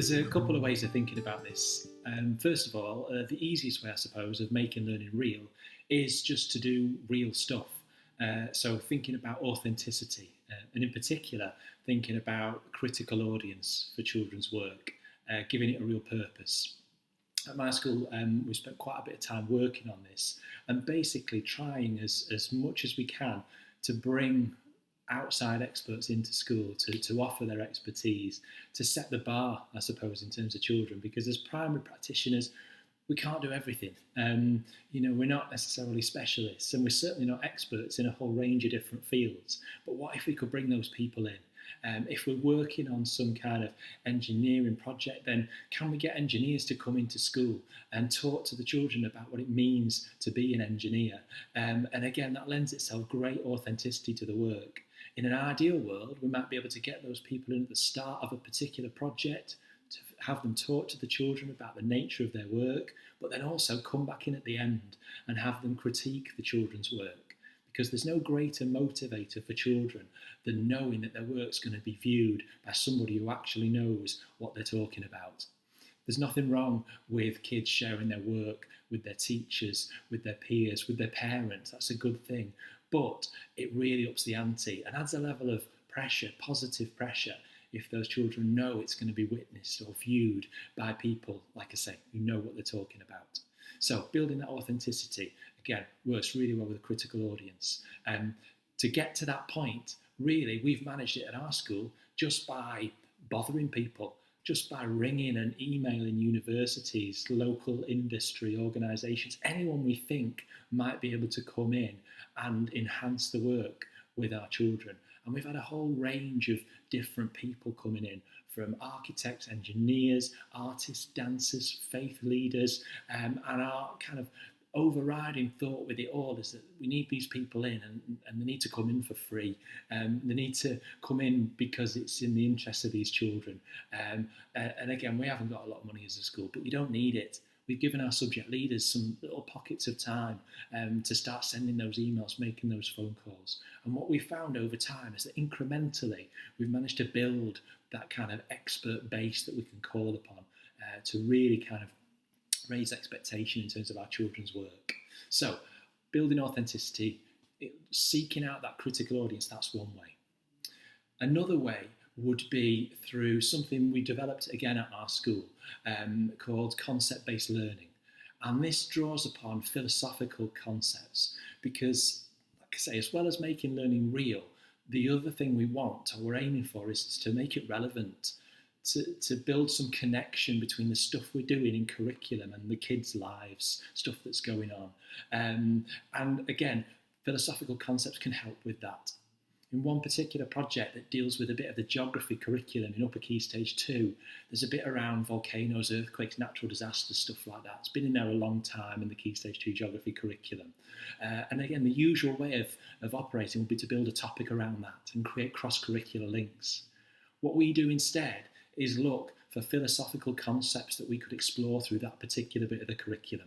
There's a couple of ways of thinking about this. First of all, the easiest way, I suppose, of making learning real is just to do real stuff. So thinking about authenticity, and in particular, thinking about critical audience for children's work, giving it a real purpose. At my school, we spent quite a bit of time working on this and basically trying as much as we can to bring outside experts into school to offer their expertise, to set the bar, I suppose, in terms of children, because as primary practitioners, we can't do everything. We're not necessarily specialists, and we're certainly not experts in a whole range of different fields. But what if we could bring those people in? If we're working on some kind of engineering project, then can we get engineers to come into school and talk to the children about what it means to be an engineer? And again, that lends itself great authenticity to the work. In an ideal world, we might be able to get those people in at the start of a particular project, to have them talk to the children about the nature of their work, but then also come back in at the end and have them critique the children's work. Because there's no greater motivator for children than knowing that their work's going to be viewed by somebody who actually knows what they're talking about. There's nothing wrong with kids sharing their work with their teachers, with their peers, with their parents. That's a good thing. But it really ups the ante and adds a level of pressure, positive pressure, if those children know it's going to be witnessed or viewed by people, like I say, who know what they're talking about. So building that authenticity, again, works really well with a critical audience. To get to that point, really, we've managed it at our school just by bothering people, just by ringing and emailing universities, local industry organisations, anyone we think might be able to come in and enhance the work with our children. And we've had a whole range of different people coming in, from architects, engineers, artists, dancers, faith leaders, and our kind of overriding thought with it all is that we need these people in, and they need to come in for free. They need to come in because it's in the interest of these children. And again, we haven't got a lot of money as a school, but we don't need it. We've given our subject leaders some little pockets of time to start sending those emails, making those phone calls. And what we've found over time is that incrementally, we've managed to build that kind of expert base that we can call upon to really kind of raise expectation in terms of our children's work. So building authenticity, seeking out that critical audience, that's one way. Another way would be through something we developed again at our school called Concept-Based Learning. And this draws upon philosophical concepts because, like I say, as well as making learning real, the other thing we want, or we're aiming for, is to make it relevant, to build some connection between the stuff we're doing in curriculum and the kids' lives, stuff that's going on. And again, philosophical concepts can help with that. In one particular project that deals with a bit of the geography curriculum in Upper Key Stage 2, there's a bit around volcanoes, earthquakes, natural disasters, stuff like that. It's been in there a long time in the Key Stage 2 geography curriculum. And again, the usual way of operating would be to build a topic around that and create cross-curricular links. What we do instead is look for philosophical concepts that we could explore through that particular bit of the curriculum.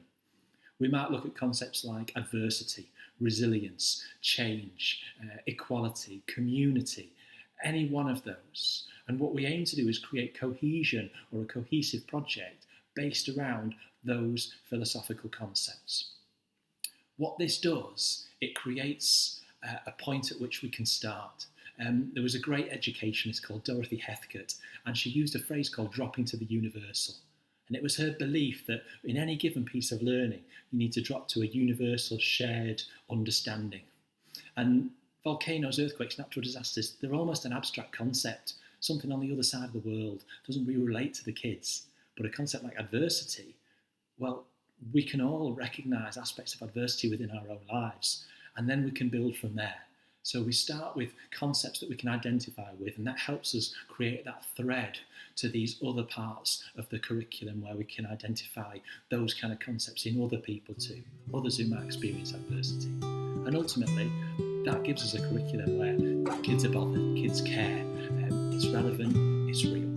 We might look at concepts like adversity, resilience, change, equality, community, any one of those. And what we aim to do is create cohesion or a cohesive project based around those philosophical concepts. What this does, it creates a point at which we can start. There was a great educationist called Dorothy Heathcote, and she used a phrase called dropping to the universal. And it was her belief that in any given piece of learning, you need to drop to a universal shared understanding. And volcanoes, earthquakes, natural disasters, they're almost an abstract concept, something on the other side of the world, doesn't really relate to the kids. But a concept like adversity, well, we can all recognise aspects of adversity within our own lives, and then we can build from there. So we start with concepts that we can identify with, and that helps us create that thread to these other parts of the curriculum where we can identify those kind of concepts in other people too, others who might experience adversity. And ultimately, that gives us a curriculum where kids are bothered, kids care, it's relevant, it's real.